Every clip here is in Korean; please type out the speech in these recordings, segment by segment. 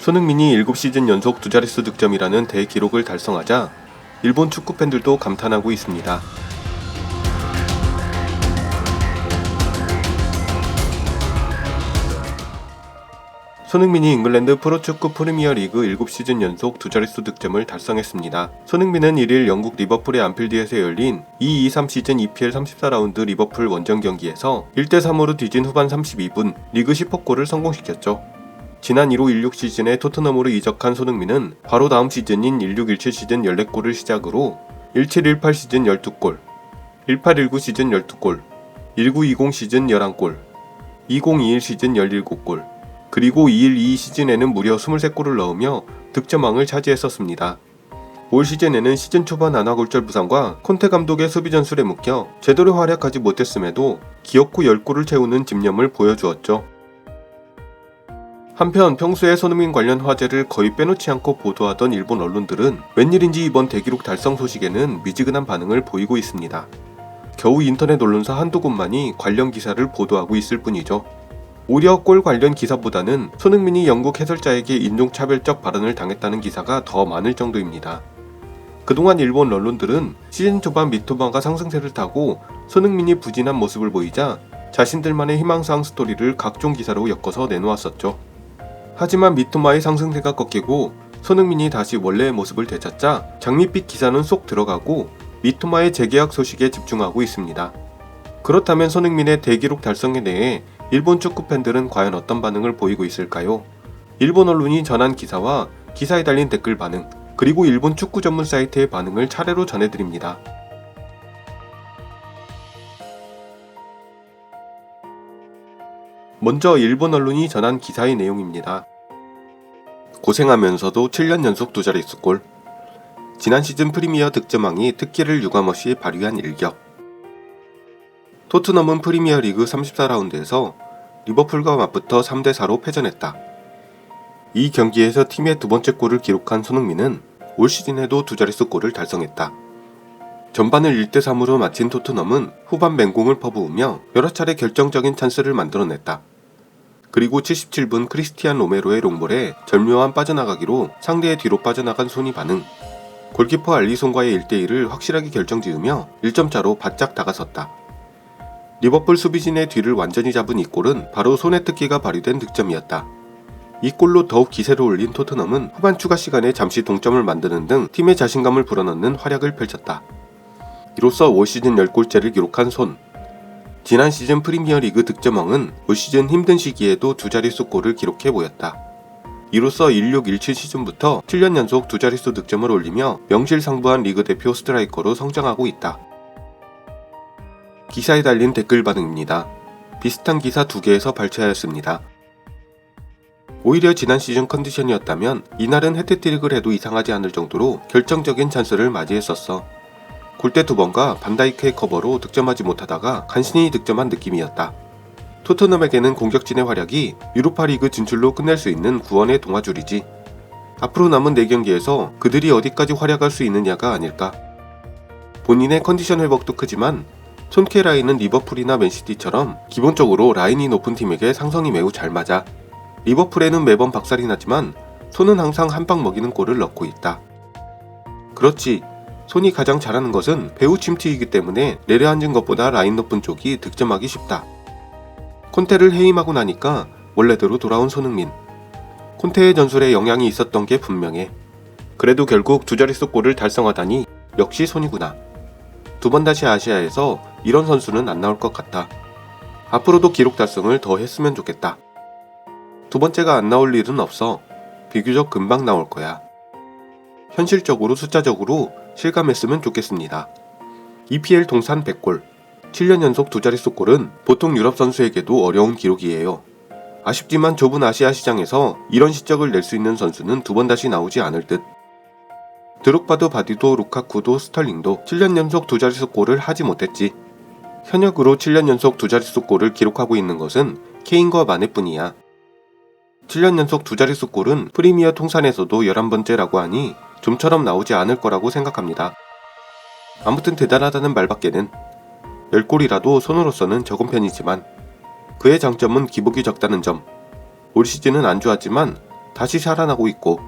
손흥민이 7시즌 연속 두 자릿수 득점이라는 대기록을 달성하자 일본 축구 팬들도 감탄하고 있습니다. 손흥민이 잉글랜드 프로축구 프리미어리그 7시즌 연속 두 자릿수 득점을 달성했습니다. 손흥민은 1일 영국 리버풀의 안필드에서 열린 2023 시즌 EPL 34라운드 리버풀 원정 경기에서 1대3으로 뒤진 후반 32분 리그 10호 골을 성공시켰죠. 지난 15-16 시즌에 토트넘으로 이적한 손흥민은 바로 다음 시즌인 16-17 시즌 14골을 시작으로 17-18 시즌 12골, 18-19 시즌 12골, 19-20 시즌 11골, 20-21 시즌 17골, 그리고 21-22 시즌에는 무려 23골을 넣으며 득점왕을 차지했었습니다. 올 시즌에는 시즌 초반 안아골절 부상과 콘테 감독의 수비 전술에 묶여 제대로 활약하지 못했음에도 기어코 10골을 채우는 집념을 보여주었죠. 한편 평소에 손흥민 관련 화제를 거의 빼놓지 않고 보도하던 일본 언론들은 웬일인지 이번 대기록 달성 소식에는 미지근한 반응을 보이고 있습니다. 겨우 인터넷 언론사 한두 곳만이 관련 기사를 보도하고 있을 뿐이죠. 오히려 골 관련 기사보다는 손흥민이 영국 해설자에게 인종차별적 발언을 당했다는 기사가 더 많을 정도입니다. 그동안 일본 언론들은 시즌 초반 미토마가 상승세를 타고 손흥민이 부진한 모습을 보이자 자신들만의 희망사항 스토리를 각종 기사로 엮어서 내놓았었죠. 하지만 미토마의 상승세가 꺾이고 손흥민이 다시 원래의 모습을 되찾자 장밋빛 기사는 쏙 들어가고 미토마의 재계약 소식에 집중하고 있습니다. 그렇다면 손흥민의 대기록 달성에 대해 일본 축구 팬들은 과연 어떤 반응을 보이고 있을까요? 일본 언론이 전한 기사와 기사에 달린 댓글 반응, 그리고 일본 축구 전문 사이트의 반응을 차례로 전해드립니다. 먼저 일본 언론이 전한 기사의 내용입니다. 고생하면서도 7년 연속 두 자릿수 골. 지난 시즌 프리미어 득점왕이 특기를 유감없이 발휘한 일격. 토트넘은 프리미어리그 34라운드에서 리버풀과 맞붙어 3대4로 패전했다. 이 경기에서 팀의 두 번째 골을 기록한 손흥민은 올 시즌에도 두 자릿수 골을 달성했다. 전반을 1대3으로 마친 토트넘은 후반 맹공을 퍼부으며 여러 차례 결정적인 찬스를 만들어냈다. 그리고 77분 크리스티안 로메로의 롱볼에 절묘한 빠져나가기로 상대의 뒤로 빠져나간 손이 반응. 골키퍼 알리송과의 1대1을 확실하게 결정지으며 1점 차로 바짝 다가섰다. 리버풀 수비진의 뒤를 완전히 잡은 이 골은 바로 손의 특기가 발휘된 득점이었다. 이 골로 더욱 기세를 올린 토트넘은 후반 추가 시간에 잠시 동점을 만드는 등 팀의 자신감을 불어넣는 활약을 펼쳤다. 이로써 올 시즌 10골째를 기록한 손. 지난 시즌 프리미어리그 득점왕은 올 시즌 힘든 시기에도 두 자릿수 골을 기록해 보였다. 이로써 16-17 시즌부터 7년 연속 두 자릿수 득점을 올리며 명실상부한 리그 대표 스트라이커로 성장하고 있다. 기사에 달린 댓글 반응입니다. 비슷한 기사 2개에서 발췌하였습니다. 오히려 지난 시즌 컨디션이었다면 이날은 해트트릭을 해도 이상하지 않을 정도로 결정적인 찬스를 맞이했었어. 골대 2번과 반다이크의 커버로 득점하지 못하다가 간신히 득점한 느낌이었다. 토트넘에게는 공격진의 활약이 유로파리그 진출로 끝낼 수 있는 구원의 동화줄이지. 앞으로 남은 4경기에서 그들이 어디까지 활약할 수 있느냐가 아닐까. 본인의 컨디션 회복도 크지만 손케 라인은 리버풀이나 맨시티처럼 기본적으로 라인이 높은 팀에게 상성이 매우 잘 맞아. 리버풀에는 매번 박살이 나지만 손은 항상 한 방 먹이는 골을 넣고 있다. 그렇지, 손이 가장 잘하는 것은 배우 침투이기 때문에 내려앉은 것보다 라인 높은 쪽이 득점하기 쉽다. 콘테를 해임하고 나니까 원래대로 돌아온 손흥민. 콘테의 전술에 영향이 있었던 게 분명해. 그래도 결국 두 자릿수 골을 달성하다니 역시 손이구나. 2번 다시 아시아에서 이런 선수는 안 나올 것 같아. 앞으로도 기록 달성을 더 했으면 좋겠다. 두 번째가 안 나올 일은 없어. 비교적 금방 나올 거야. 현실적으로 숫자적으로 실감했으면 좋겠습니다. EPL 통산 100골, 7년 연속 두 자릿수 골은 보통 유럽 선수에게도 어려운 기록이에요. 아쉽지만 좁은 아시아 시장에서 이런 실적을 낼 수 있는 선수는 2번 다시 나오지 않을 듯. 드록바도 바디도 루카쿠도 스털링도 7년 연속 두 자릿수 골을 하지 못했지. 현역으로 7년 연속 두 자릿수 골을 기록하고 있는 것은 케인과 마네뿐이야. 7년 연속 두 자릿수 골은 프리미어 통산에서도 11번째라고 하니 좀처럼 나오지 않을 거라고 생각합니다. 아무튼 대단하다는 말밖에는. 10골이라도 손으로서는 적은 편이지만 그의 장점은 기복이 적다는 점. 올 시즌은 안 좋았지만 다시 살아나고 있고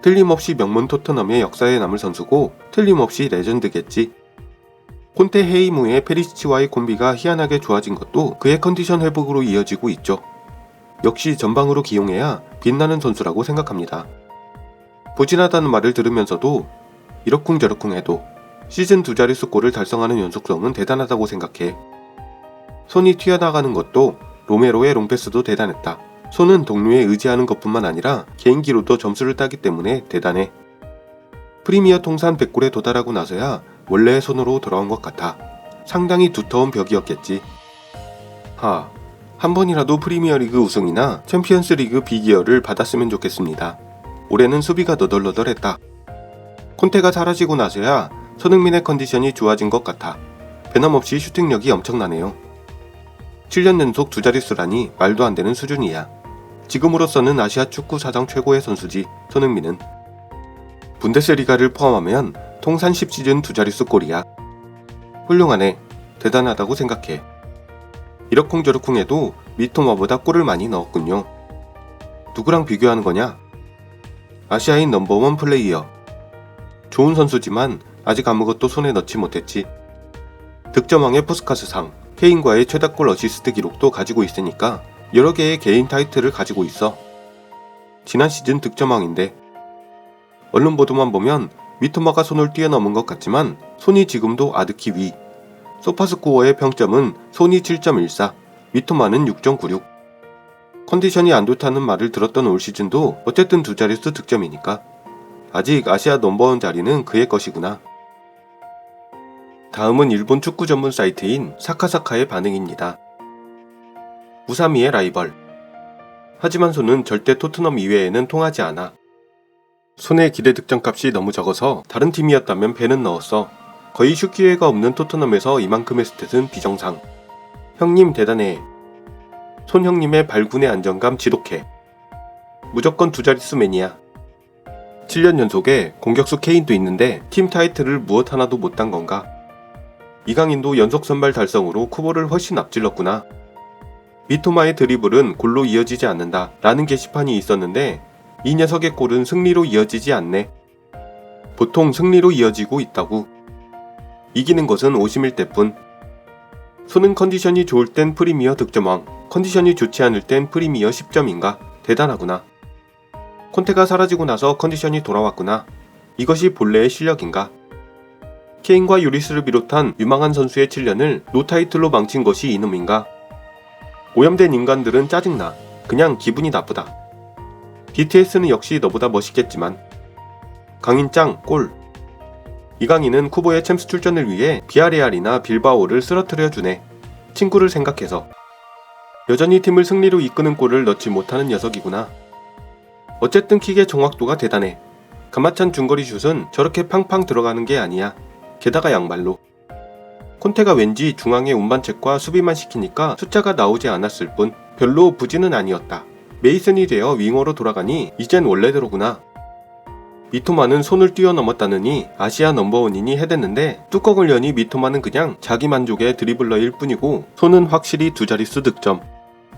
틀림없이 명문 토트넘의 역사에 남을 선수고 틀림없이 레전드겠지. 콘테 해임 후에 페리시치와의 콤비가 희한하게 좋아진 것도 그의 컨디션 회복으로 이어지고 있죠. 역시 전방으로 기용해야 빛나는 선수라고 생각합니다. 부진하다는 말을 들으면서도 이러쿵저러쿵 해도 시즌 2자릿수 골을 달성하는 연속성은 대단하다고 생각해. 손이 튀어나가는 것도 로메로의 롱패스도 대단했다. 손은 동료에 의지하는 것뿐만 아니라 개인기로도 점수를 따기 때문에 대단해. 프리미어 통산 100골에 도달하고 나서야 원래의 손으로 돌아온 것 같아. 상당히 두터운 벽이었겠지. 한 번이라도 프리미어리그 우승이나 챔피언스리그 비기어를 받았으면 좋겠습니다. 올해는 수비가 너덜너덜했다. 콘테가 사라지고 나서야 손흥민의 컨디션이 좋아진 것 같아. 변함없이 슈팅력이 엄청나네요. 7년 연속 2자릿수라니 말도 안 되는 수준이야. 지금으로서는 아시아 축구 사상 최고의 선수지. 손흥민은 분데스리가를 포함하면 통산 10시즌 2자릿수 골이야. 훌륭하네. 대단하다고 생각해. 이러쿵저러쿵 해도 미토마보다 골을 많이 넣었군요. 누구랑 비교하는 거냐? 아시아인 넘버원 플레이어. 좋은 선수지만 아직 아무것도 손에 넣지 못했지. 득점왕의 푸스카스상, 케인과의 최다골 어시스트 기록도 가지고 있으니까 여러 개의 개인 타이틀을 가지고 있어. 지난 시즌 득점왕인데 언론 보도만 보면 미토마가 손을 뛰어넘은 것 같지만 손이 지금도 아득히 위. 소파스코어의 평점은 손이 7.14, 미토마는 6.96. 컨디션이 안 좋다는 말을 들었던 올 시즌도 어쨌든 2자릿수 득점이니까 아직 아시아 넘버원 자리는 그의 것이구나. 다음은 일본 축구 전문 사이트인 사카사카의 반응입니다. 우사미의 라이벌. 하지만 손은 절대 토트넘 이외에는 통하지 않아. 손의 기대 득점값이 너무 적어서 다른 팀이었다면 배는 넣었어. 거의 슛 기회가 없는 토트넘에서 이만큼의 스탯은 비정상. 형님 대단해. 손 형님의 발군의 안정감 지독해. 무조건 2자릿수 매니아. 7년 연속에 공격수 케인도 있는데 팀 타이틀을 무엇 하나도 못 딴 건가? 이강인도 연속 선발 달성으로 쿠보를 훨씬 앞질렀구나. 미토마의 드리블은 골로 이어지지 않는다 라는 게시판이 있었는데 이 녀석의 골은 승리로 이어지지 않네. 보통 승리로 이어지고 있다고. 이기는 것은 오심일 때뿐. 손은 컨디션이 좋을 땐 프리미어 득점왕, 컨디션이 좋지 않을 땐 프리미어 10점인가? 대단하구나. 콘테가 사라지고 나서 컨디션이 돌아왔구나. 이것이 본래의 실력인가? 케인과 유리스를 비롯한 유망한 선수의 7년을 노타이틀로 망친 것이 이놈인가? 오염된 인간들은 짜증나. 그냥 기분이 나쁘다. BTS는 역시 너보다 멋있겠지만. 강인짱 골. 이강인은 쿠보의 챔스 출전을 위해 비아레알이나 빌바오를 쓰러뜨려 주네. 친구를 생각해서. 여전히 팀을 승리로 이끄는 골을 넣지 못하는 녀석이구나. 어쨌든 킥의 정확도가 대단해. 가마찬 중거리 슛은 저렇게 팡팡 들어가는 게 아니야. 게다가 양말로. 콘테가 왠지 중앙에 운반책과 수비만 시키니까 숫자가 나오지 않았을 뿐 별로 부진은 아니었다. 메이슨이 되어 윙어로 돌아가니 이젠 원래대로구나. 미토마는 손을 뛰어넘었다느니 아시아 넘버원이니 해댔는데 뚜껑을 여니 미토마는 그냥 자기 만족의 드리블러일 뿐이고 손은 확실히 2자릿수 득점.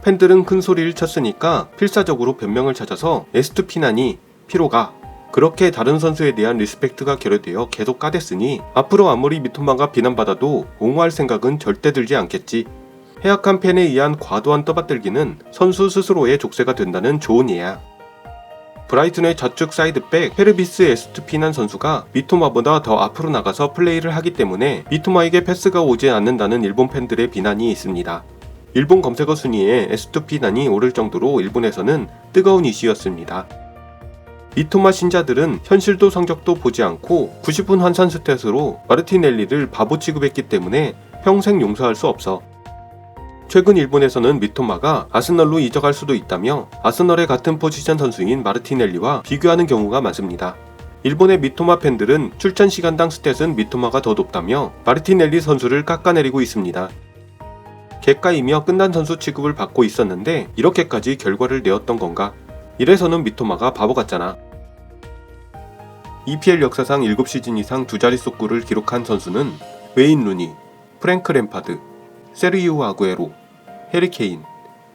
팬들은 큰 소리를 쳤으니까 필사적으로 변명을 찾아서 에스투피나니 피로가 그렇게 다른 선수에 대한 리스펙트가 결여되어 계속 까댔으니 앞으로 아무리 미토마가 비난받아도 옹호할 생각은 절대 들지 않겠지. 해악한 팬에 의한 과도한 떠받들기는 선수 스스로의 족쇄가 된다는 좋은 예야. 브라이튼의 좌측 사이드백 페르비스 에스투피난 선수가 미토마보다 더 앞으로 나가서 플레이를 하기 때문에 미토마에게 패스가 오지 않는다는 일본 팬들의 비난이 있습니다. 일본 검색어 순위에 에스투피난이 오를 정도로 일본에서는 뜨거운 이슈였습니다. 미토마 신자들은 현실도 성적도 보지 않고 90분 환산 스탯으로 마르티넬리를 바보 취급했기 때문에 평생 용서할 수 없어. 최근 일본에서는 미토마가 아스널로 이적할 수도 있다며 아스널의 같은 포지션 선수인 마르티넬리와 비교하는 경우가 많습니다. 일본의 미토마 팬들은 출전 시간당 스탯은 미토마가 더 높다며 마르티넬리 선수를 깎아내리고 있습니다. 객가이며 끝난 선수 취급을 받고 있었는데 이렇게까지 결과를 내었던 건가? 이래서는 미토마가 바보 같잖아. EPL 역사상 7시즌 이상 2자릿수 골을 기록한 선수는 웨인 루니, 프랭크 램파드, 세르히오 아구에로, 해리 케인,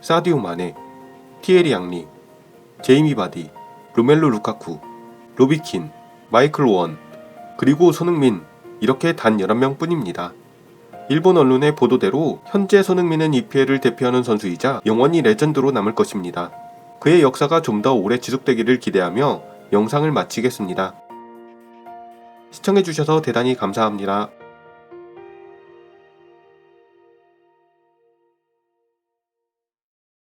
사디오 마네, 티에리 앙리, 제이미 바디, 로멜루 루카쿠, 로비킨, 마이클 오원, 그리고 손흥민, 이렇게 단 11명 뿐입니다. 일본 언론의 보도대로 현재 손흥민은 EPL을 대표하는 선수이자 영원히 레전드로 남을 것입니다. 그의 역사가 좀 더 오래 지속되기를 기대하며 영상을 마치겠습니다. 시청해주셔서 대단히 감사합니다.